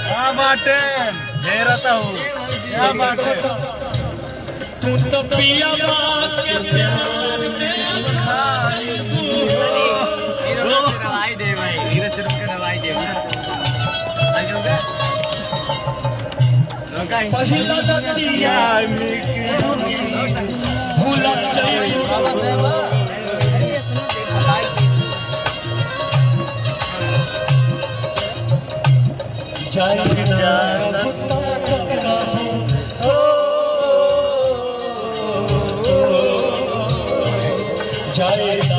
क्या बात है, मेहरता हूँ, क्या बात है। तू तो पिया के प्यार में दवाई दे भाई, नीरज सिर्फ के दवाई दे पहिला दतिया भूला जाए